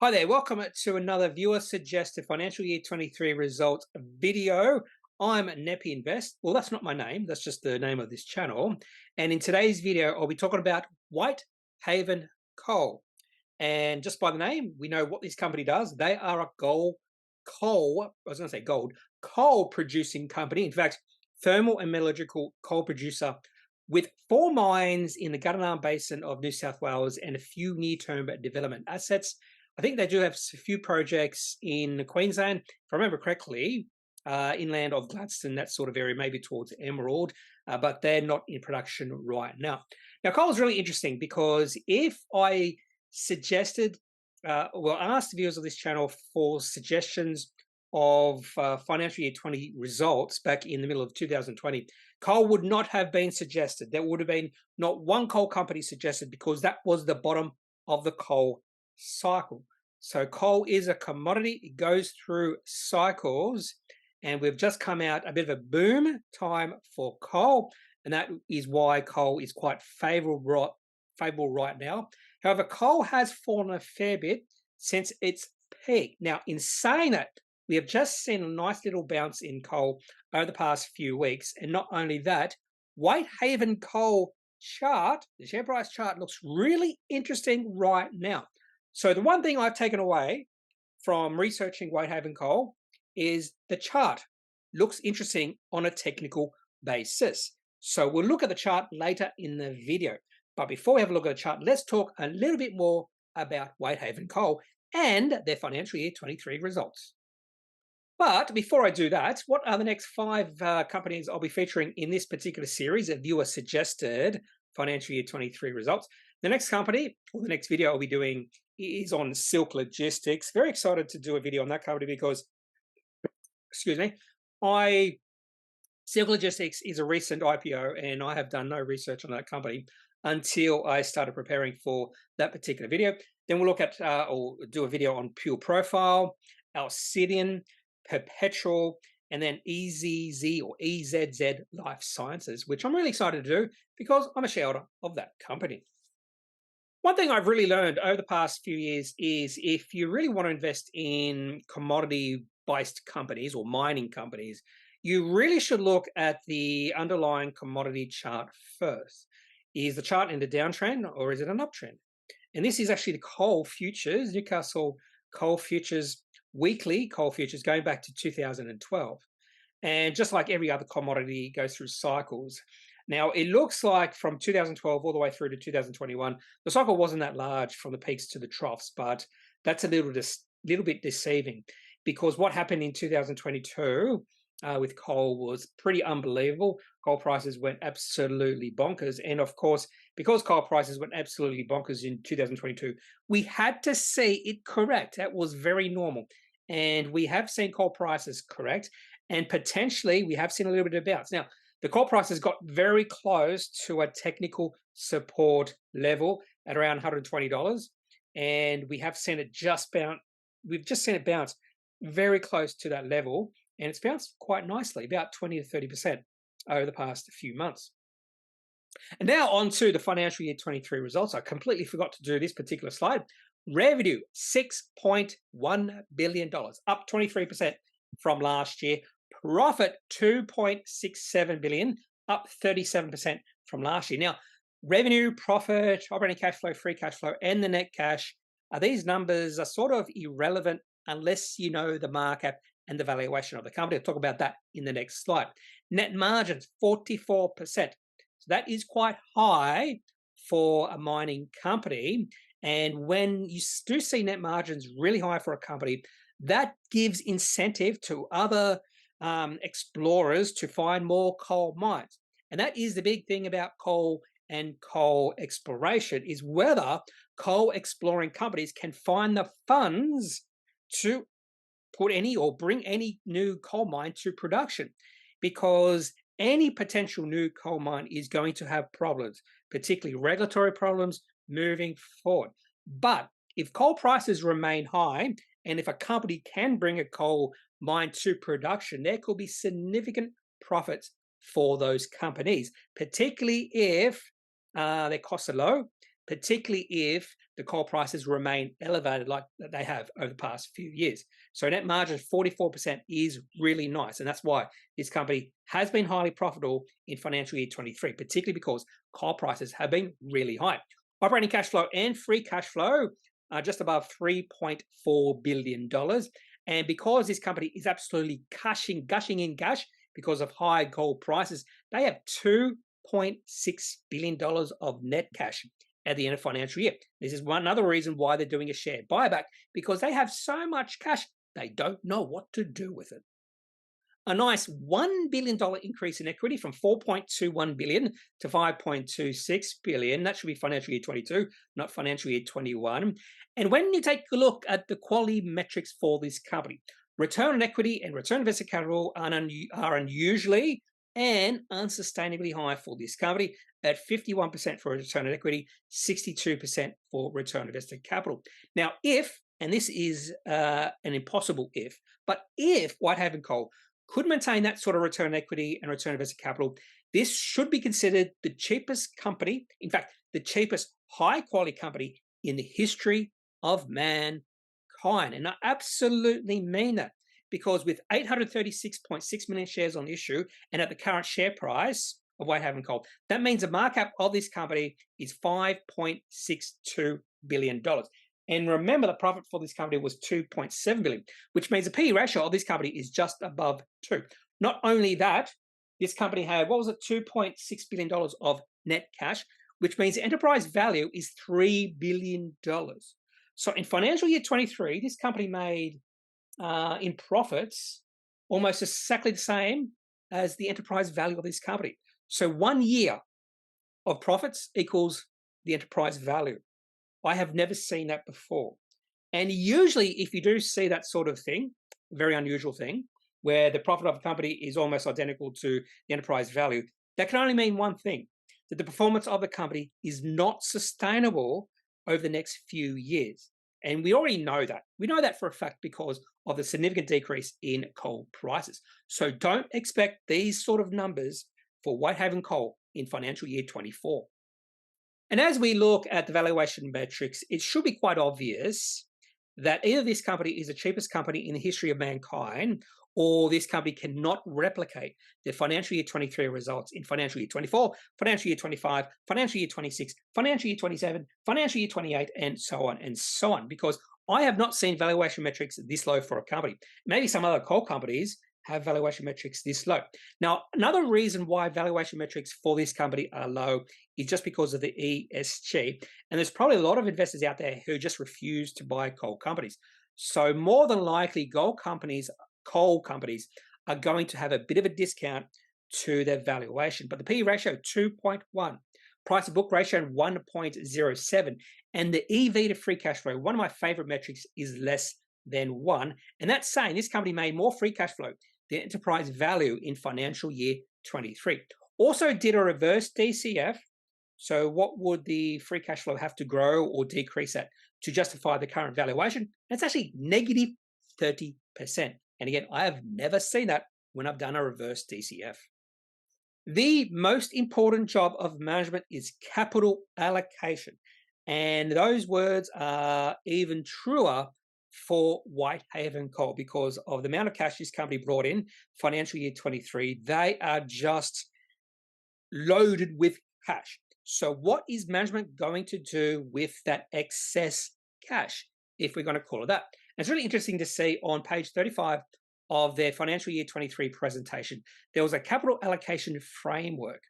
Hi there, welcome to another viewer-suggested financial year 23 results video. I'm kneppyinvests. Well, that's not my name, that's just the name of this channel. And in today's video, I'll be talking about Whitehaven Coal. And just by the name, we know what this company does. They are a coal producing company. In fact, thermal and metallurgical coal producer with 4 mines in the Gunnedah Basin of New South Wales and a few near-term development assets. I think they do have a few projects in Queensland, if I remember correctly, inland of Gladstone, that sort of area, maybe towards Emerald, but they're not in production right now. Now, coal is really interesting because if I suggested, asked viewers of this channel for suggestions of financial year 20 results back in the middle of 2020, coal would not have been suggested. There would have been not one coal company suggested because that was the bottom of the coal cycle. So coal is a commodity. It goes through cycles, and we've just come out a bit of a boom time for coal, and that is why coal is quite favorable right now. However, coal has fallen a fair bit since its peak. Now, in saying that, we have just seen a nice little bounce in coal over the past few weeks, and not only that, Whitehaven Coal chart, the share price chart, looks really interesting right now. So the one thing I've taken away from researching Whitehaven Coal is the chart looks interesting on a technical basis. So we'll look at the chart later in the video. But before we have a look at the chart, let's talk a little bit more about Whitehaven Coal and their financial year 23 results. But before I do that, what are the next 5 companies I'll be featuring in this particular series of viewer-suggested financial year 23 results? The next company, or the next video I'll be doing is on Silk Logistics. Very excited to do a video on that company because, excuse me, Silk Logistics is a recent IPO and I have done no research on that company until I started preparing for that particular video. Then we'll look at or do a video on Pure Profile, Allocation, Perpetual, and then EZZ or EZZ Life Sciences, which I'm really excited to do because I'm a shareholder of that company. One thing I've really learned over the past few years is if you really want to invest in commodity-based companies or mining companies, you really should look at the underlying commodity chart first. Is the chart in the downtrend or is it an uptrend? And this is actually the coal futures, Newcastle Coal Futures weekly coal futures going back to 2012. And just like every other commodity, it goes through cycles. Now, it looks like from 2012 all the way through to 2021, the cycle wasn't that large from the peaks to the troughs, but that's a little bit deceiving because what happened in 2022 with coal was pretty unbelievable. Coal prices went absolutely bonkers. And of course, because coal prices went absolutely bonkers in 2022, we had to see it correct. That was very normal. And we have seen coal prices correct. And potentially, we have seen a little bit of bounce. Now, the coal prices got very close to a technical support level at around $120. And we have seen it just bounce. We've just seen it bounce very close to that level. And it's bounced quite nicely, about 20 to 30% over the past few months. And now on to the financial year 23 results. I completely forgot to do this particular slide. Revenue, $6.1 billion, up 23% from last year. Profit, $2.67 billion, up 37% from last year. Now, revenue, profit, operating cash flow, free cash flow, and the net cash, these numbers are sort of irrelevant unless you know the markup and the valuation of the company. I'll talk about that in the next slide. Net margins, 44%. So that is quite high for a mining company. And when you do see net margins really high for a company, that gives incentive to other explorers to find more coal mines. And that is the big thing about coal and coal exploration, is whether coal exploring companies can find the funds to put any or bring any new coal mine to production, because any potential new coal mine is going to have problems, particularly regulatory problems moving forward. But if coal prices remain high, and if a company can bring a coal mine to production, there could be significant profits for those companies, particularly if their costs are low, particularly if the coal prices remain elevated like they have over the past few years. So net margin of 44% is really nice. And that's why this company has been highly profitable in financial year 23, particularly because coal prices have been really high. Operating cash flow and free cash flow are just above $3.4 billion. And because this company is absolutely gushing in cash because of high gold prices, they have $2.6 billion of net cash at the end of financial year. This is another reason why they're doing a share buyback, because they have so much cash, they don't know what to do with it. A nice $1 billion increase in equity from $4.21 billion to $5.26 billion. That should be financial year 22, not financial year 21. And when you take a look at the quality metrics for this company, return on equity and return on invested capital are unusually and unsustainably high for this company at 51% for return on equity, 62% for return on invested capital. Now, if, and this is an impossible if, but if Whitehaven Coal could maintain that sort of return on equity and return on invested capital, this should be considered the cheapest company, in fact, the cheapest high quality company in the history of mankind. And I absolutely mean that, because with 836.6 million shares on issue and at the current share price of Whitehaven Coal, that means the market cap of this company is $5.62 billion. And remember, the profit for this company was $2.7 billion, which means the PE ratio of this company is just above 2. Not only that, this company had, $2.6 billion of net cash, which means the enterprise value is $3 billion. So in financial year 23, this company made in profits almost exactly the same as the enterprise value of this company. So 1 year of profits equals the enterprise value. I have never seen that before. And usually, if you do see that sort of thing, very unusual thing, where the profit of a company is almost identical to the enterprise value, that can only mean one thing, that the performance of the company is not sustainable over the next few years. And we already know that. We know that for a fact because of the significant decrease in coal prices. So don't expect these sort of numbers for Whitehaven Coal in financial year 24. And as we look at the valuation metrics, it should be quite obvious that either this company is the cheapest company in the history of mankind, or this company cannot replicate the financial year 23 results in financial year 24, financial year 25, financial year 26, financial year 27, financial year 28, and so on, because I have not seen valuation metrics this low for a company. Maybe some other coal companies have valuation metrics this low. Now, another reason why valuation metrics for this company are low is just because of the ESG. And there's probably a lot of investors out there who just refuse to buy coal companies. So more than likely, coal companies are going to have a bit of a discount to their valuation. But the PE ratio, 2.1. Price to book ratio, 1.07. And the EV to free cash flow, one of my favorite metrics, is less than 1. And that's saying this company made more free cash flow than enterprise value in financial year 23. Also did a reverse DCF. So what would the free cash flow have to grow or decrease at to justify the current valuation? It's actually negative 30%. And again, I have never seen that when I've done a reverse DCF. The most important job of management is capital allocation. And those words are even truer for Whitehaven Coal because of the amount of cash this company brought in financial year 23. They are just loaded with cash. So what is management going to do with that excess cash, if we're going to call it that? And it's really interesting to see on page 35 of their financial year 23 presentation, there was a capital allocation framework.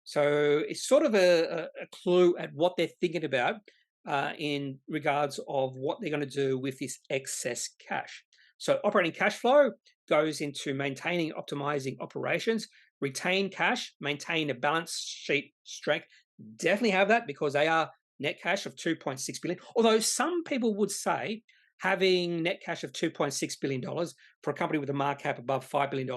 So it's sort of a clue at what they're thinking about in regards of what they're going to do with this excess cash. So operating cash flow goes into maintaining, optimizing operations, retain cash, maintain a balance sheet strength. Definitely have that because they are net cash of $2.6 billion. Although some people would say having net cash of $2.6 billion for a company with a market cap above $5 billion,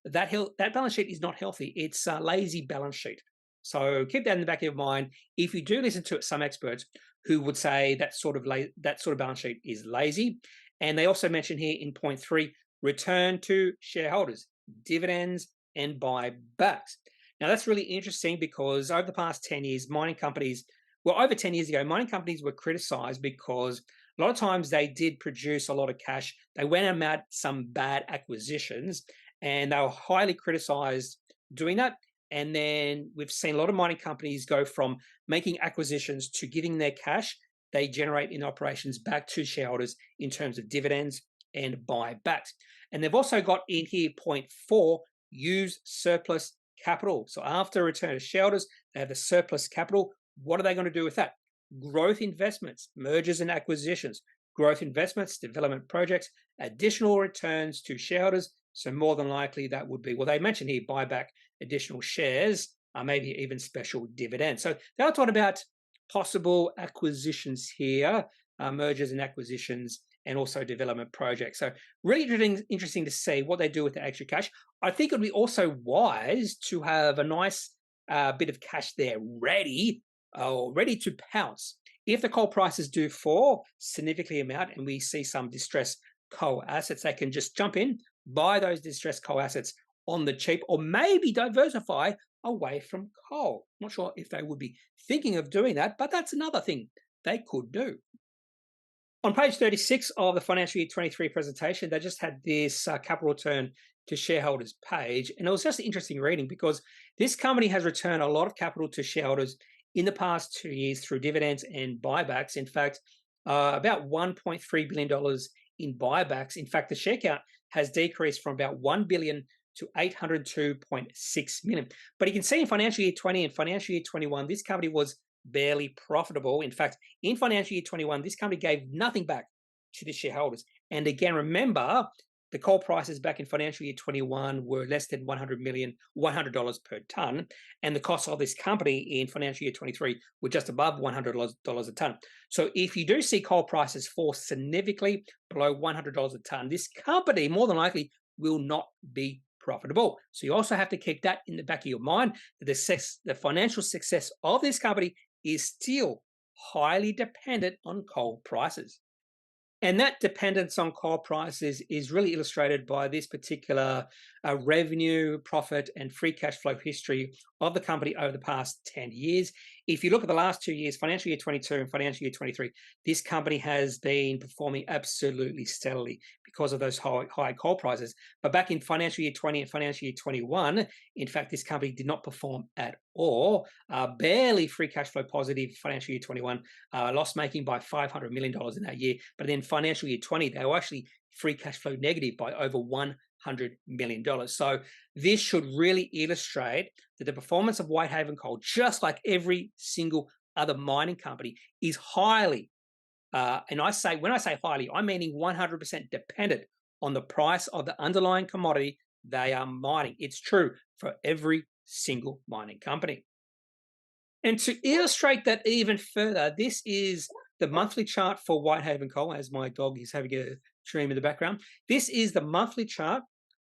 that balance sheet is not healthy. It's a lazy balance sheet. So keep that in the back of your mind. If you do listen to some experts who would say that sort of balance sheet is lazy, and they also mention here in point 3, return to shareholders, dividends and buybacks. Now that's really interesting because over the past 10 years, mining companies Well, over 10 years ago, mining companies were criticized because a lot of times they did produce a lot of cash. They went and made some bad acquisitions, and they were highly criticized doing that. And then we've seen a lot of mining companies go from making acquisitions to giving their cash they generate in operations back to shareholders in terms of dividends and buybacks. And they've also got in here point 4, use surplus capital. So after return to shareholders, they have the surplus capital. What are they going to do with that? Growth investments, mergers and acquisitions, growth investments, development projects, additional returns to shareholders. So more than likely that would be, well, they mentioned here buyback additional shares, maybe even special dividends. So they're talking about possible acquisitions here, mergers and acquisitions, and also development projects. So really interesting to see what they do with the extra cash. I think it would be also wise to have a nice bit of cash there ready to pounce. If the coal prices do fall significantly amount and we see some distressed coal assets, they can just jump in, buy those distressed coal assets on the cheap, or maybe diversify away from coal. Not sure if they would be thinking of doing that, but that's another thing they could do. On page 36 of the financial year 23 presentation, they just had this capital return to shareholders page, and it was just interesting reading because this company has returned a lot of capital to shareholders in the past 2 years through dividends and buybacks. In fact, about $1.3 billion in buybacks. In fact, the share count has decreased from about 1 billion to 802.6 million. But you can see in financial year 20 and financial year 21, this company was barely profitable. In fact, in financial year 21, this company gave nothing back to the shareholders. And again, remember, the coal prices back in financial year 21 were less than $100 per ton, and the cost of this company in financial year 23 were just above $100 a ton. So if you do see coal prices fall significantly below $100 a ton, this company more than likely will not be profitable. So you also have to keep that in the back of your mind, that the financial success of this company is still highly dependent on coal prices. And that dependence on coal prices is really illustrated by this particular revenue, profit, and free cash flow history of the company over the past 10 years. If you look at the last 2 years, financial year 22 and financial year 23, this company has been performing absolutely steadily because of those high coal prices. But back in financial year 20 and financial year 21, in fact, this company did not perform at all, barely free cash flow positive financial year 21, loss making by $500 million in that year. But then financial year 20, they were actually free cash flow negative by over $100 million. So this should really illustrate that the performance of Whitehaven Coal, just like every single other mining company, is highly, and when I say highly, I'm meaning 100% dependent on the price of the underlying commodity they are mining. It's true for every single mining company. And to illustrate that even further, this is the monthly chart for Whitehaven Coal, as my dog is having a dream in the background. This is the monthly chart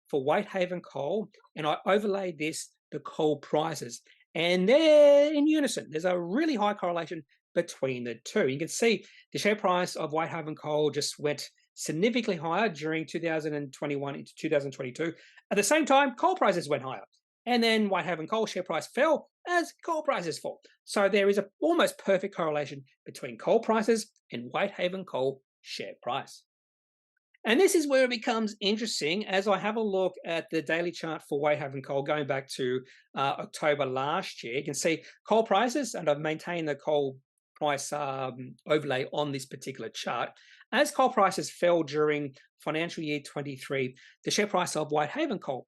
for Whitehaven Coal, and I overlaid the coal prices. And they're in unison. There's a really high correlation between the two. You can see the share price of Whitehaven Coal just went significantly higher during 2021 into 2022. At the same time, coal prices went higher. And then Whitehaven Coal share price fell as coal prices fall. So there is an almost perfect correlation between coal prices and Whitehaven Coal share price. And this is where it becomes interesting as I have a look at the daily chart for Whitehaven Coal going back to October last year. You can see coal prices, and I've maintained the coal price overlay on this particular chart. As coal prices fell during financial year 23, the share price of Whitehaven Coal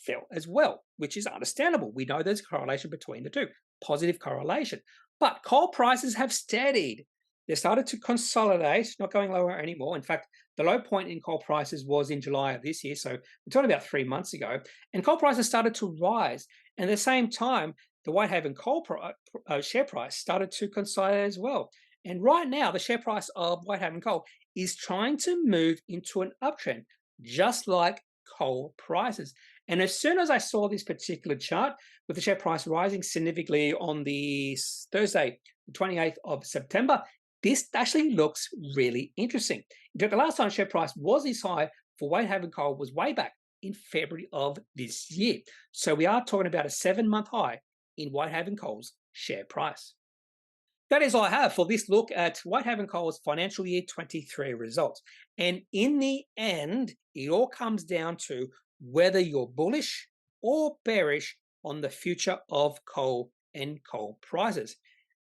fell as well, which is understandable. We know there's a correlation between the two, positive correlation. But coal prices have steadied. They started to consolidate, not going lower anymore. In fact, the low point in coal prices was in July of this year, so we're talking about 3 months ago, and coal prices started to rise. And at the same time, the Whitehaven Coal share price started to consolidate as well. And right now, the share price of Whitehaven Coal is trying to move into an uptrend, just like coal prices. And as soon as I saw this particular chart with the share price rising significantly on the Thursday, the 28th of September, this actually looks really interesting. In fact, the last time share price was this high for Whitehaven Coal was way back in February of this year. So we are talking about a 7-month high in Whitehaven Coal's share price. That is all I have for this look at Whitehaven Coal's financial year 23 results. And in the end, it all comes down to whether you're bullish or bearish on the future of coal and coal prices.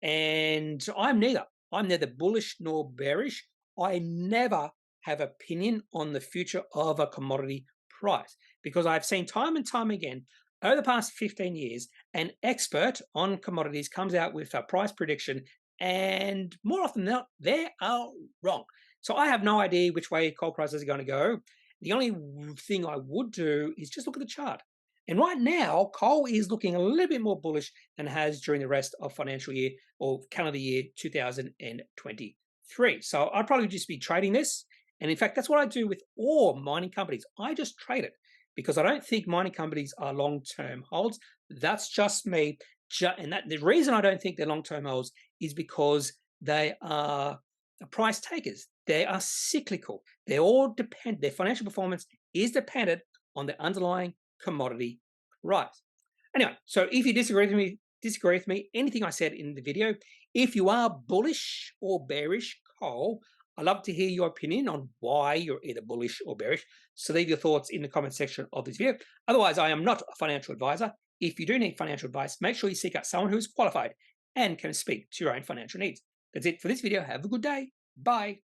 And I'm neither. I'm neither bullish nor bearish. I never have opinion on the future of a commodity price because I've seen time and time again over the past 15 years, an expert on commodities comes out with a price prediction, and more often than not, they are wrong. So I have no idea which way coal prices are going to go. The only thing I would do is just look at the chart. And right now, coal is looking a little bit more bullish than it has during the rest of financial year or calendar year 2023. So I'd probably just be trading this. And in fact, that's what I do with all mining companies. I just trade it because I don't think mining companies are long-term holds. That's just me. And the reason I don't think they're long-term holds is because they are price takers. They are cyclical. They all depend. Their financial performance is dependent on the underlying commodity price. Anyway, so if you disagree with me, anything I said in the video, if you are bullish or bearish coal, I'd love to hear your opinion on why you're either bullish or bearish. So leave your thoughts in the comment section of this video. Otherwise, I am not a financial advisor. If you do need financial advice, make sure you seek out someone who is qualified and can speak to your own financial needs. That's it for this video. Have a good day. Bye.